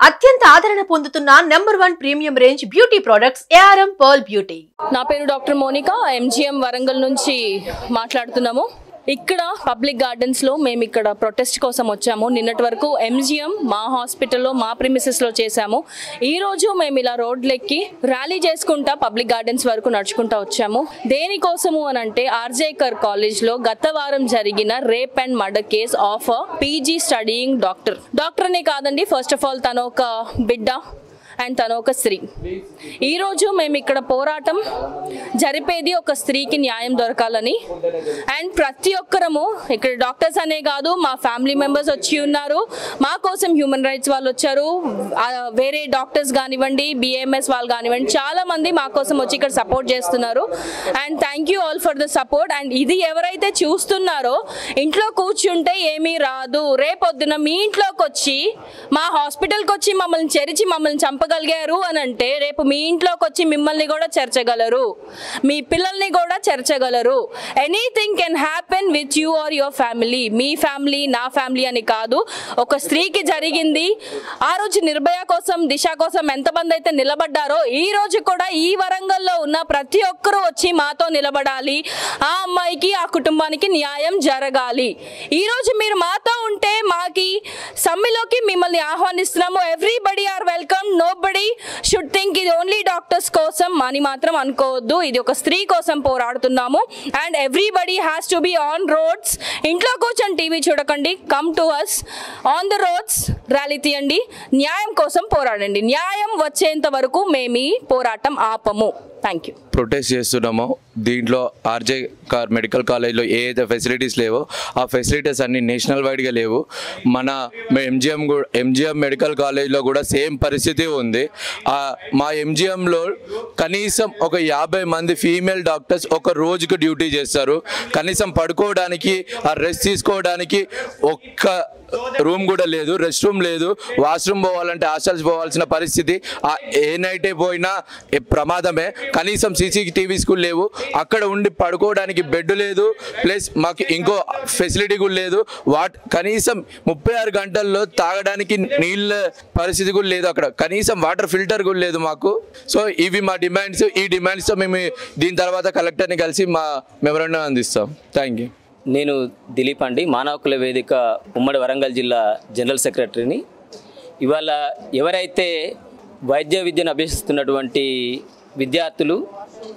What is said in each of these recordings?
అత్యంత ఆదరణ పొందుతున్న number 1 premium range beauty products ARM Pearl Beauty. నా పేరు డాక్టర్ మోనికా, MGM వరంగల్ నుంచి మాట్లాడుతున్నాము. ఇక్కడ పబ్లిక్ గార్డెన్స్ లో మేము ఇక్కడ ప్రొటెస్ట్ కోసం వచ్చాము. నిన్నటి వరకు MGM మా హాస్పిటల్లో మా ప్రిమిసెస్ లో చేశాము. ఈ రోజు మేము ఇలా రోడ్లెక్కి ర్యాలీ చేసుకుంటా పబ్లిక్ గార్డెన్స్ వరకు నడుచుకుంటా వచ్చాము. దేనికోసము అని అంటే ఆర్జేకర్ కాలేజ్ లో గత వారం జరిగిన rape and murder case of PG studying doctor అనే కాదండి, ఫస్ట్ ఆఫ్ ఆల్ తను ఒక బిడ్డ అండ్ తను ఒక స్త్రీ. ఈరోజు మేము ఇక్కడ పోరాటం జరిపేది ఒక స్త్రీకి న్యాయం దొరకాలని. అండ్ ప్రతి ఒక్కరము ఇక్కడ డాక్టర్స్ అనే కాదు, మా ఫ్యామిలీ మెంబర్స్ వచ్చి ఉన్నారు, మా కోసం హ్యూమన్ రైట్స్ వాళ్ళు వచ్చారు, వేరే డాక్టర్స్ కానివ్వండి, BAMS వాళ్ళు కానివ్వండి, చాలా మంది మా కోసం వచ్చి ఇక్కడ సపోర్ట్ చేస్తున్నారు. And thank you all for the support. And ఇది ఎవరైతే చూస్తున్నారో ఇంట్లో కూర్చుంటే ఏమీ రాదు, రేపొద్దున మీ ఇంట్లోకి వచ్చి మా హాస్పిటల్కి వచ్చి మమ్మల్ని చెరిచి మమ్మల్ని చంపగలిగారు అని అంటే రేపు మీ ఇంట్లోకి వచ్చి మిమ్మల్ని కూడా చేర్చగలరు, మీ పిల్లల్ని కూడా చేర్చగలరు. Anything can happen with you or your family. మీ ఫ్యామిలీ నా ఫ్యామిలీ అని కాదు, ఒక స్త్రీకి జరిగింది. ఆ రోజు నిర్భయ కోసం, దిశ కోసం ఎంతమంది అయితే నిలబడ్డారో ఈ రోజు కూడా ఈ వరంగల్లో ఉన్న ప్రతి ఒక్కరూ వచ్చి మాతో నిలబడాలి. ఆ అమ్మాయికి, ఆ కుటుంబానికి న్యాయం జరగాలి. ఈరోజు మీరు మాతో ఉంటే మాకి సమ్మెలోకి మిమ్మల్ని ఆహ్వానిస్తున్నాము. Everybody are welcome. Nobody should think ఇది ఓన్లీ డాక్టర్స్ కోసం అని మాత్రం అనుకోవద్దు. ఇది ఒక స్త్రీ కోసం పోరాడుతున్నాము. And everybody has to be on roads. ఇంట్లో కూర్చొని టీవీ చూడకండి, come to us on the roads. Rally తీయండి, న్యాయం కోసం పోరాడండి. న్యాయం వచ్చేంత వరకు మేము ఈ పోరాటం ఆపము. Thank you. ప్రొటెస్ట్ చేస్తున్నాము. దీంట్లో ఆర్జే మెడికల్ కాలేజ్లో ఏదైతే ఫెసిలిటీస్ లేవో ఆ ఫెసిలిటీస్ అన్ని నేషనల్ వైడ్గా లేవు. మన MGM మెడికల్ కాలేజ్లో కూడా సేమ్ పరిస్థితి ఉంది. మా MGMలో కనీసం ఒక 50 మంది ఫీమేల్ డాక్టర్స్ ఒక రోజుకు డ్యూటీ చేస్తారు. కనీసం పడుకోవడానికి, ఆ రెస్ట్ తీసుకోవడానికి ఒక్క రూమ్ కూడా లేదు, రెస్ట్ రూమ్ లేదు. వాష్రూమ్ పోవాలంటే హాస్టల్స్ పోవాల్సిన పరిస్థితి. ఏ నైటే పోయినా ప్రమాదమే. కనీసం CCTVs కూడా లేవు. అక్కడ ఉండి పడుకోవడానికి బెడ్ లేదు, ప్లస్ మాకు ఇంకో ఫెసిలిటీ కూడా లేదు. కనీసం 36 గంటల్లో తాగడానికి నీళ్ళ పరిస్థితి కూడా లేదు. అక్కడ కనీసం వాటర్ ఫిల్టర్ కూడా లేదు మాకు. సో ఇవి మా డిమాండ్స్. ఈ డిమాండ్స్తో మేము దీని తర్వాత కలెక్టర్ని కలిసి మా మెమరాండం అందిస్తాం. Thank you. నేను దిలీప్ అండి, మానవ హక్కుల వేదిక ఉమ్మడి వరంగల్ జిల్లా జనరల్ సెక్రటరీని. ఇవాళ ఎవరైతే వైద్య విద్యను అభ్యసిస్తున్నటువంటి విద్యార్థులు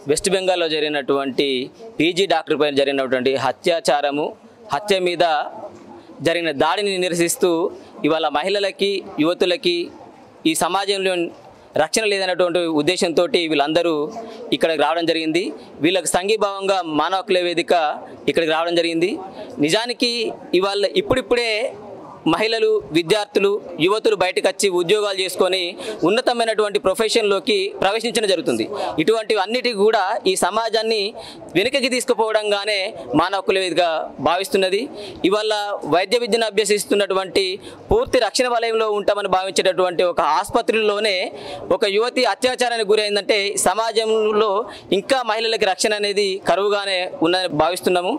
వెస్ట్ బెంగాల్లో జరిగినటువంటి PG డాక్టర్ పైన జరిగినటువంటి హత్య మీద జరిగిన దాడిని నిరసిస్తూ ఇవాళ మహిళలకి, యువతులకి ఈ సమాజంలో రక్షణ లేదన్నటువంటి ఉద్దేశంతో వీళ్ళందరూ ఇక్కడికి రావడం జరిగింది. వీళ్ళకి సంఘీభావంగా మానవ హక్కుల వేదిక ఇక్కడికి రావడం జరిగింది. నిజానికి ఇవాళ ఇప్పుడిప్పుడే మహిళలు, విద్యార్థులు, యువతులు బయటకు వచ్చి ఉద్యోగాలు చేసుకొని ఉన్నతమైనటువంటి ప్రొఫెషన్లోకి ప్రవేశించడం జరుగుతుంది. ఇటువంటి అన్నిటికీ కూడా ఈ సమాజాన్ని వెనుకకి తీసుకుపోవడంగానే మానవ హక్కుల వేదిక భావిస్తున్నది. ఇవాళ వైద్య విద్యను అభ్యసిస్తున్నటువంటి, పూర్తి రక్షణ వలయంలో ఉంటామని భావించేటటువంటి ఒక ఆసుపత్రిలోనే ఒక యువతి అత్యాచారానికి గురైందంటే సమాజంలో ఇంకా మహిళలకి రక్షణ అనేది కరువుగానే ఉందని భావిస్తున్నాము.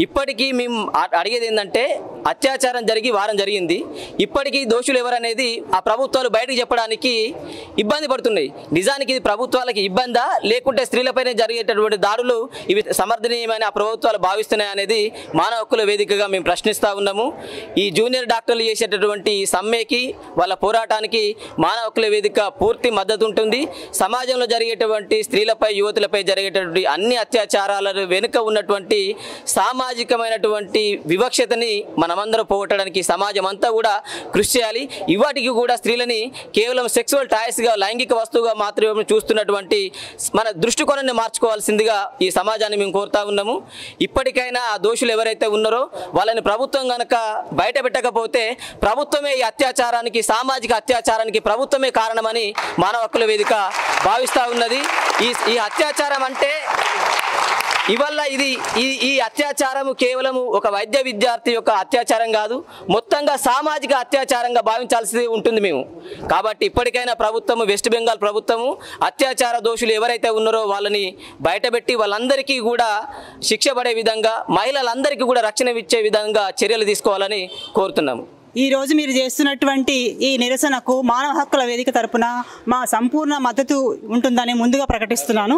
ఇప్పటికీ మేము అడిగేది ఏంటంటే, అత్యాచారం జరిగి వారం జరిగింది, ఇప్పటికీ దోషులు ఎవరనేది ఆ ప్రభుత్వాలు బయటకు చెప్పడానికి ఇబ్బంది పడుతున్నాయి. నిజానికి ఇది ప్రభుత్వాలకి ఇబ్బందా, లేకుంటే స్త్రీలపైన జరిగేటటువంటి దాడులు ఇవి సమర్థనీయమని ఆ ప్రభుత్వాలు భావిస్తున్నాయి అనేది మానవ హక్కుల వేదికగా మేము ప్రశ్నిస్తూ ఉన్నాము. ఈ జూనియర్ డాక్టర్లు చేసేటటువంటి సమ్మెకి, వాళ్ళ పోరాటానికి మానవ హక్కుల వేదిక పూర్తి మద్దతు ఉంటుంది. సమాజంలో జరిగేటువంటి స్త్రీలపై, యువతులపై జరిగేటటువంటి అన్ని అత్యాచారాల వెనుక ఉన్నటువంటి సామాజికమైనటువంటి వివక్షతని మనమందరం పోగొట్టడానికి సమాజం అంతా కూడా కృషి చేయాలి. ఇవాటికి కూడా స్త్రీలని కేవలం సెక్సువల్ టాయ్స్గా, లైంగిక వస్తువుగా మాత్రమే చూస్తున్నటువంటి మన దృష్టికోణాన్ని మార్చుకోవాల్సిందిగా ఈ సమాజాన్ని మేము కోరుతా ఉన్నాము. ఇప్పటికైనా ఆ దోషులు ఎవరైతే ఉన్నారో వాళ్ళని ప్రభుత్వం కనుక బయట పెట్టకపోతే ప్రభుత్వమే ఈ అత్యాచారానికి, సామాజిక అత్యాచారానికి ప్రభుత్వమే కారణమని మానవ హక్కుల వేదిక భావిస్తూ ఉన్నది. ఈ అత్యాచారం అంటే ఇవల్ల ఈ అత్యాచారము కేవలము ఒక వైద్య విద్యార్థి యొక్క అత్యాచారం కాదు, మొత్తంగా సామాజిక అత్యాచారంగా భావించాల్సి ఉంటుంది మేము. కాబట్టి ఇప్పటికైనా ప్రభుత్వము, వెస్ట్ బెంగాల్ ప్రభుత్వము అత్యాచార దోషులు ఎవరైతే ఉన్నారో వాళ్ళని బయటపెట్టి వాళ్ళందరికీ కూడా శిక్ష పడే విధంగా, మహిళలందరికీ కూడా రక్షణ ఇచ్చే విధంగా చర్యలు తీసుకోవాలని కోరుతున్నాము. ఈరోజు మీరు చేస్తున్నటువంటి ఈ నిరసనకు మానవ హక్కుల వేదిక తరపున మా సంపూర్ణ మద్దతు ఉంటుందని ముందుగా ప్రకటిస్తున్నాను.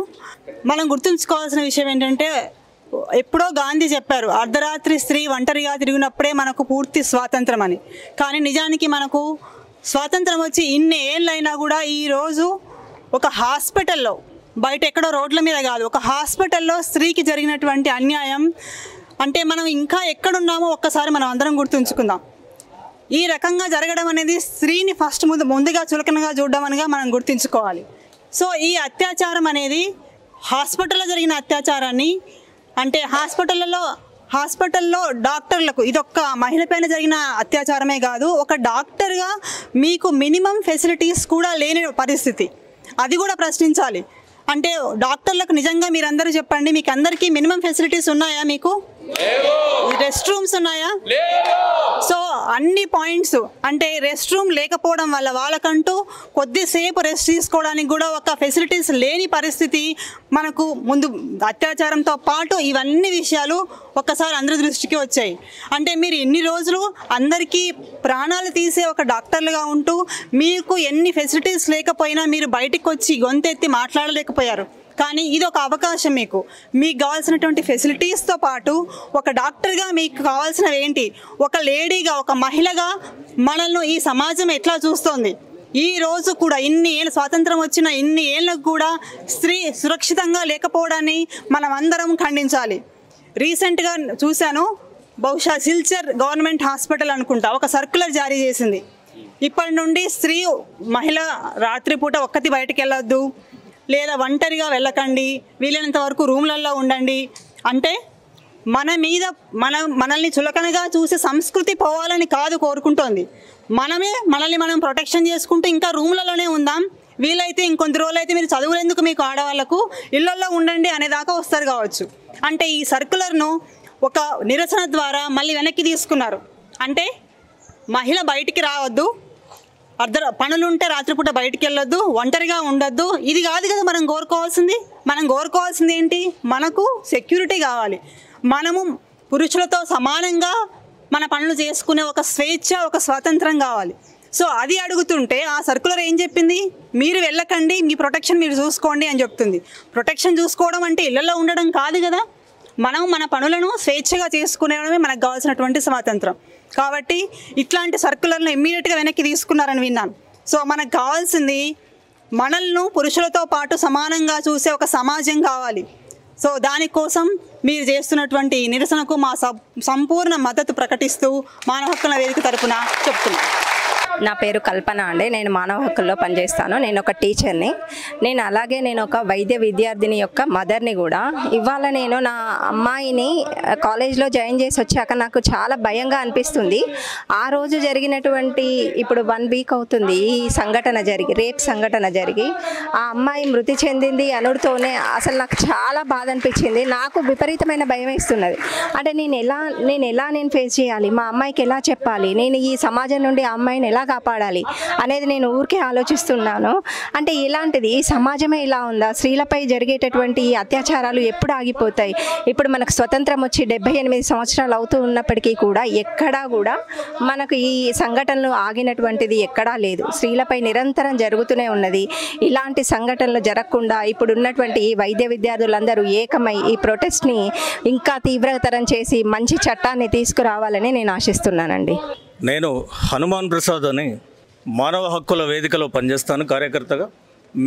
మనం గుర్తుంచుకోవాల్సిన విషయం ఏంటంటే, ఎప్పుడో గాంధీ చెప్పారు, అర్ధరాత్రి స్త్రీ ఒంటరిగా తిరిగినప్పుడే మనకు పూర్తి స్వాతంత్రం అని. కానీ నిజానికి మనకు స్వాతంత్రం వచ్చి ఇన్ని ఏళ్ళైనా కూడా ఈరోజు ఒక హాస్పిటల్లో, బయట ఎక్కడో రోడ్ల మీద కాదు, ఒక హాస్పిటల్లో స్త్రీకి జరిగినటువంటి అన్యాయం అంటే మనం ఇంకా ఎక్కడున్నామో ఒక్కసారి మనం అందరం గుర్తుంచుకుందాం. ఈ రకంగా జరగడం అనేది స్త్రీని ఫస్ట్ ముందుగా చులకనగా చూడడం అనగా మనం గుర్తుంచుకోవాలి. సో ఈ అత్యాచారం అనేది హాస్పిటల్లో జరిగిన అత్యాచారాన్ని, అంటే హాస్పిటల్లో డాక్టర్లకు, ఇదొక్క మహిళ పైన జరిగిన అత్యాచారమే కాదు, ఒక డాక్టర్గా మీకు మినిమం ఫెసిలిటీస్ కూడా లేని పరిస్థితి, అది కూడా ప్రశ్నించాలి. అంటే డాక్టర్లకు నిజంగా మీరందరూ చెప్పండి, మీకు అందరికీ మినిమం ఫెసిలిటీస్ ఉన్నాయా? మీకు రెస్ట్ రూమ్స్ ఉన్నాయా? సో అన్ని పాయింట్స్, అంటే రెస్ట్ రూమ్ లేకపోవడం వల్ల వాళ్ళకంటూ కొద్దిసేపు రెస్ట్ తీసుకోవడానికి కూడా ఒక ఫెసిలిటీస్ లేని పరిస్థితి మనకు ముందు అత్యాచారంతో పాటు ఇవన్నీ విషయాలు ఒక్కసారి అందరి దృష్టికి వచ్చాయి. అంటే మీరు ఇన్ని రోజులు అందరికీ ప్రాణాలు తీసే ఒక డాక్టర్లుగా ఉంటూ మీకు ఎన్ని ఫెసిలిటీస్ లేకపోయినా మీరు బయటికి వచ్చి గొంతెత్తి మాట్లాడలేకపోయారు. కానీ ఇది ఒక అవకాశం, మీకు కావాల్సినటువంటి ఫెసిలిటీస్తో పాటు ఒక డాక్టర్గా మీకు కావాల్సినవి ఏంటి, ఒక లేడీగా, ఒక మహిళగా మనల్ని ఈ సమాజం ఎట్లా చూస్తోంది. ఈ రోజు కూడా ఇన్ని ఏళ్ళ స్వాతంత్రం వచ్చిన ఇన్ని ఏళ్ళకు కూడా స్త్రీ సురక్షితంగా లేకపోవడాన్ని మనం అందరం ఖండించాలి. రీసెంట్గా చూశాను, బహుశా సిల్చర్ గవర్నమెంట్ హాస్పిటల్ అనుకుంటా ఒక సర్క్యులర్ జారీ చేసింది, ఇప్పటి నుండి మహిళ రాత్రిపూట ఒక్కటి బయటకు వెళ్ళొద్దు, లేదా ఒంటరిగా వెళ్ళకండి, వీలైనంత వరకు రూమ్లలో ఉండండి. అంటే మనల్ని చులకనగా చూసి సంస్కృతి పోవాలని కాదు కోరుకుంటోంది, మనల్ని మనం ప్రొటెక్షన్ చేసుకుంటూ ఇంకా రూమ్లలోనే ఉందాం, వీలైతే ఇంకొంత రోజులు అయితే మీరు చదువులేందుకు మీకు ఆడవాళ్లకు ఇళ్లల్లో ఉండండి అనేదాకా వస్తారు కావచ్చు. అంటే ఈ సర్క్యులర్ను ఒక నిరసన ద్వారా మళ్ళీ వెనక్కి తీసుకున్నారు. అంటే మహిళ బయటికి రావద్దు, పనులుంటే రాత్రిపూట బయటికి వెళ్ళొద్దు, ఒంటరిగా ఉండొద్దు, ఇది కాదు కదా మనం కోరుకోవాల్సింది ఏంటి? మనకు సెక్యూరిటీ కావాలి, మనము పురుషులతో సమానంగా మన పనులు చేసుకునే ఒక స్వేచ్ఛ, ఒక స్వాతంత్రం కావాలి. సో అది అడుగుతుంటే ఆ సర్కులర్ ఏం చెప్పింది? మీరు వెళ్ళకండి, మీ ప్రొటెక్షన్ మీరు చూసుకోండి అని చెప్తుంది. ప్రొటెక్షన్ చూసుకోవడం అంటే ఇళ్లలో ఉండడం కాదు కదా, మనం మన పనులను స్వేచ్ఛగా చేసుకునేవడమే మనకు కావాల్సినటువంటి స్వాతంత్రం. కాబట్టి ఇట్లాంటి సర్కులర్ను ఇమ్మీడియట్గా వెనక్కి తీసుకున్నారని విన్నాను. సో మనకు కావాల్సింది మనల్ని పురుషులతో పాటు సమానంగా చూసే ఒక సమాజం కావాలి. సో దానికోసం మీరు చేస్తున్నటువంటి నిరసనకు మా సంపూర్ణ మద్దతు ప్రకటిస్తూ మానవ హక్కుల వేదిక తరపున చెప్తున్నాను. నా పేరు కల్పన అండి, నేను మానవ హక్కుల్లో పనిచేస్తాను. నేను ఒక టీచర్ని, నేను ఒక వైద్య విద్యార్థిని యొక్క మదర్ని కూడా. ఇవాళ నేను నా అమ్మాయిని కాలేజ్లో జాయిన్ చేసి వచ్చాక నాకు చాలా భయంగా అనిపిస్తుంది. ఆ రోజు జరిగినటువంటి, ఇప్పుడు 1 వీక్ అవుతుంది ఈ సంఘటన జరిగి, రేప్ సంఘటన జరిగి ఆ అమ్మాయి మృతి చెందింది అనుడితోనే అసలు నాకు చాలా బాధ అనిపించింది. నాకు విపరీతమైన భయం వేస్తున్నది. అంటే నేను ఎలా ఫేస్ చేయాలి, మా అమ్మాయికి ఎలా చెప్పాలి, నేను ఈ సమాజం నుండి ఆ అమ్మాయిని ఎలా కాపాడాలి అనేది నేను ఊరికే ఆలోచిస్తున్నాను. అంటే ఇలాంటిది ఈ సమాజమే ఇలా ఉందా? స్త్రీలపై జరిగేటటువంటి ఈ అత్యాచారాలు ఎప్పుడు ఆగిపోతాయి? ఇప్పుడు మనకు స్వతంత్రం వచ్చి 78 సంవత్సరాలు అవుతూ ఉన్నప్పటికీ కూడా ఎక్కడా కూడా మనకు ఈ సంఘటనలు ఆగినటువంటిది ఎక్కడా లేదు. స్త్రీలపై నిరంతరం జరుగుతూనే ఉన్నది. ఇలాంటి సంఘటనలు జరగకుండా ఇప్పుడు ఉన్నటువంటి ఈ వైద్య విద్యార్థులందరూ ఏకమై ఈ ప్రొటెస్ట్ని ఇంకా తీవ్రతరం చేసి మంచి చట్టాన్ని తీసుకురావాలని నేను ఆశిస్తున్నానండి. నేను హనుమాన్ ప్రసాద్ అని మానవ హక్కుల వేదికలో పనిచేస్తాను కార్యకర్తగా.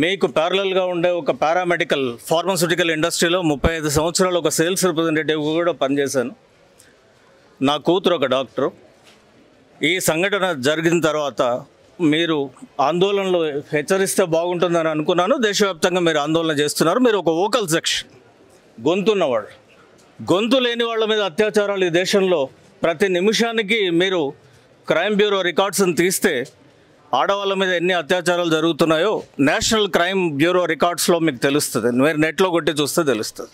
మీకు ప్యారలల్గా ఉండే ఒక పారామెడికల్ ఫార్మాస్యూటికల్ ఇండస్ట్రీలో 35 సంవత్సరాలు ఒక సేల్స్ రిప్రజెంటేటివ్ కూడా పనిచేశాను. నా కూతురు ఒక డాక్టరు. ఈ సంఘటన జరిగిన తర్వాత మీరు ఆందోళనలు హెచ్చరిస్తే బాగుంటుందని అనుకున్నాను. దేశవ్యాప్తంగా మీరు ఆందోళన చేస్తున్నారు. మీరు ఒక వోకల్ సెక్షన్, గొంతున్నవాళ్ళు. గొంతు లేని వాళ్ళ మీద అత్యాచారాలు ఈ దేశంలో ప్రతి నిమిషానికి మీరు క్రైమ్ బ్యూరో రికార్డ్స్ని తీస్తే ఆడవాళ్ళ మీద ఎన్ని అత్యాచారాలు జరుగుతున్నాయో నేషనల్ క్రైమ్ బ్యూరో రికార్డ్స్లో మీకు తెలుస్తుంది. మీరు నెట్లో కొట్టి చూస్తే తెలుస్తుంది.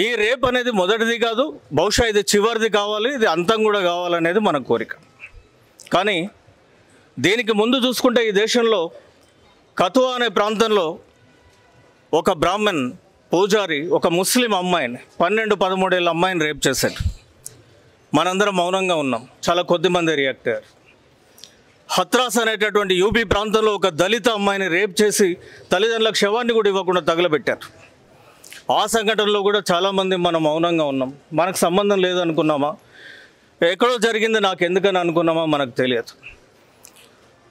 ఈ రేప్ అనేది మొదటిది కాదు, బహుశా ఇది చివరిది కావాలి, ఇది అంతం కూడా కావాలనేది మన కోరిక. కానీ దీనికి ముందు చూసుకుంటే ఈ దేశంలో కతువా అనే ప్రాంతంలో ఒక బ్రాహ్మణ్ పూజారి ఒక ముస్లిం అమ్మాయిని 12-13 ఏళ్ళ అమ్మాయిని రేప్ చేశాడు. మనందరం మౌనంగా ఉన్నాం. చాలా కొద్దిమంది రియాక్ట్ అయ్యారు. హత్రాస్ అనేటటువంటి యూపీ ప్రాంతంలో ఒక దళిత అమ్మాయిని రేప్ చేసి తల్లిదండ్రులకు శవాన్ని కూడా ఇవ్వకుండా తగలబెట్టారు. ఆ సంఘటనలో కూడా చాలామంది మనం మౌనంగా ఉన్నాం. మనకు సంబంధం లేదనుకున్నామా, ఎక్కడో జరిగింది నాకు ఎందుకని అనుకున్నామా మనకు తెలియదు.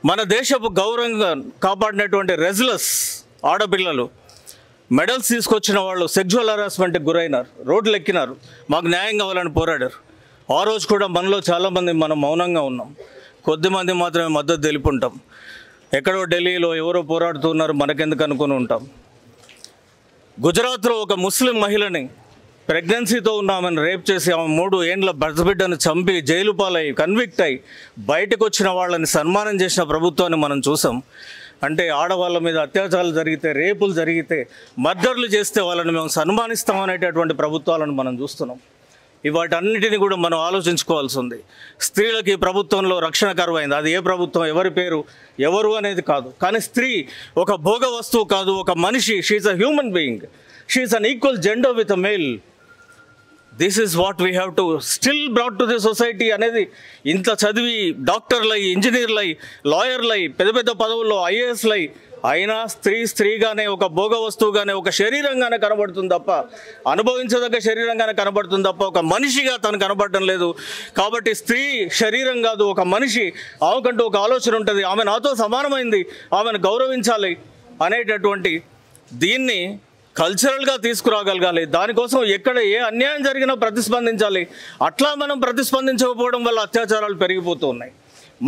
మన దేశపు గౌరవంగా కాపాడినటువంటి రెజ్లర్స్ ఆడపిల్లలు, మెడల్స్ తీసుకొచ్చిన వాళ్ళు సెక్చువల్ హరాస్మెంట్కి గురైనారు, రోడ్లు ఎక్కినారు, మాకు న్యాయం కావాలని పోరాడారు. ఆ రోజు కూడా మనలో చాలామంది మనం మౌనంగా ఉన్నాం. కొద్దిమంది మాత్రమే మద్దతు తెలుపుంటాం. ఎక్కడో ఢిల్లీలో ఎవరో పోరాడుతున్నారు మనకెందుకు అనుకుని ఉంటాం. గుజరాత్లో ఒక ముస్లిం మహిళని ప్రెగ్నెన్సీతో ఉన్న ఆమెను రేప్ చేసి ఆమె 3 ఏండ్ల భర్తబిడ్డను చంపి జైలు పాలై కన్విక్ట్ అయి బయటకు వచ్చిన వాళ్ళని సన్మానం చేసిన ప్రభుత్వాన్ని మనం చూసాం. అంటే ఆడవాళ్ళ మీద అత్యాచారాలు జరిగితే, రేపులు జరిగితే, మర్డర్లు చేస్తే వాళ్ళని మేము సన్మానిస్తామనేటటువంటి ప్రభుత్వాలను మనం చూస్తున్నాం. వాటన్నిటిని కూడా మనం ఆలోచించుకోవాల్సి ఉంది. స్త్రీలకి ప్రభుత్వంలో రక్షణ కరువైంది. అది ఏ ప్రభుత్వం, ఎవరి పేరు, ఎవరు అనేది కాదు. కానీ స్త్రీ ఒక భోగ వస్తువు కాదు, ఒక మనిషి. She's a human being, she's an equal gender with a male. This is what we have to still brought to the society అనేది. ఇంత చదివి డాక్టర్లై, ఇంజనీర్లై, లాయర్లై, పెద్ద పెద్ద పదవుల్లో ఐఏఎస్లై అయినా స్త్రీగానే, ఒక భోగ వస్తువుగానే, ఒక శరీరంగానే కనబడుతుంది తప్ప, అనుభవించదగ్గ శరీరంగానే కనబడుతుంది తప్ప ఒక మనిషిగా తను కనబడటం లేదు. కాబట్టి స్త్రీ శరీరం కాదు, ఒక మనిషి. ఆమెకంటూ ఒక ఆలోచన ఉంటుంది, ఆమె నాతో సమానమైంది, ఆమెను గౌరవించాలి అనేటటువంటి దీన్ని కల్చరల్గా తీసుకురాగలగాలి. దానికోసం ఎక్కడ ఏ అన్యాయం జరిగినా ప్రతిస్పందించాలి. అట్లా మనం ప్రతిస్పందించకపోవడం వల్ల అత్యాచారాలు పెరిగిపోతూ ఉన్నాయి.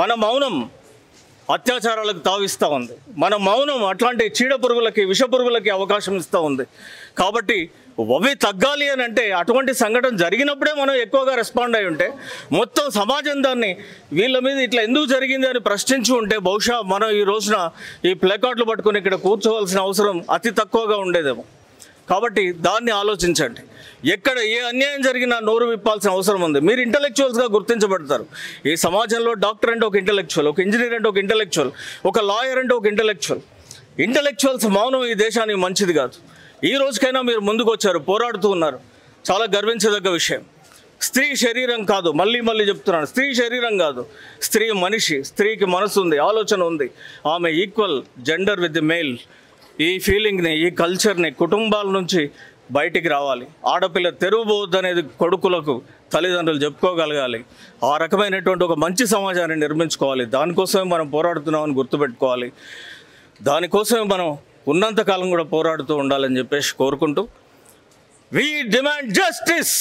మన మౌనం అత్యాచారాలకు తావిస్తూ ఉంది. మన మౌనం అట్లాంటి చీడపురుగులకి, విషపురుగులకి అవకాశం ఇస్తూ ఉంది. కాబట్టి అవి తగ్గాలి అని అంటే అటువంటి సంఘటన జరిగినప్పుడే మనం ఎక్కువగా రెస్పాండ్ అయి ఉంటే, మొత్తం సమాజం దాన్ని వీళ్ళ మీద ఇట్లా ఎందుకు జరిగింది అని ప్రశ్నించి ఉంటే బహుశా మనం ఈ రోజున ఈ ప్లకార్డులు పట్టుకొని ఇక్కడ కూర్చోవలసిన అవసరం అతి తక్కువగా ఉండేదేమో. కాబట్టి దాన్ని ఆలోచించండి. ఎక్కడ ఏ అన్యాయం జరిగినా నోరు విప్పాల్సిన అవసరం ఉంది. మీరు ఇంటలెక్చువల్స్గా గుర్తించబడతారు. ఈ సమాజంలో డాక్టర్ అంటే ఒక ఇంటలెక్చువల్, ఒక ఇంజనీర్ అంటే ఒక ఇంటలెక్చువల్, ఒక లాయర్ అంటే ఒక ఇంటలెక్చువల్. ఇంటలెక్చువల్స్ మౌనం ఈ దేశానికి మంచిది కాదు. ఈ రోజుకైనా మీరు ముందుకు వచ్చారు, పోరాడుతూ ఉన్నారు, చాలా గర్వించదగ్గ విషయం. స్త్రీ శరీరం కాదు, మళ్ళీ చెప్తున్నాను, స్త్రీ శరీరం కాదు, స్త్రీ మనిషి. స్త్రీకి మనసు ఉంది, ఆలోచన ఉంది. ఆమె equal gender with the male. ఈ ఫీలింగ్ని, ఈ కల్చర్ని కుటుంబాల నుంచి బయటికి రావాలి. ఆడపిల్ల తెరువబోద్దు అనేది కొడుకులకు తల్లిదండ్రులు చెప్పుకోగలగాలి. ఆ రకమైనటువంటి ఒక మంచి సమాజాన్ని నిర్మించుకోవాలి. దానికోసమే మనం పోరాడుతున్నామని గుర్తుపెట్టుకోవాలి. దానికోసమే మనం ఉన్నంతకాలం కూడా పోరాడుతూ ఉండాలని చెప్పేసి కోరుకుంటూ, వి డిమాండ్ జస్టిస్.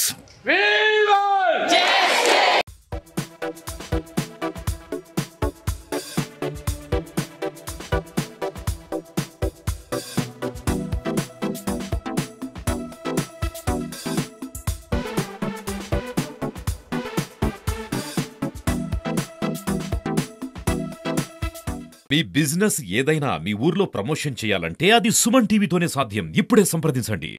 మీ బిజినెస్ ఏదైనా మీ ఊర్లో ప్రమోషన్ చేయాలంటే అది సుమన్ టీవీతోనే సాధ్యం. ఇప్పుడే సంప్రదించండి.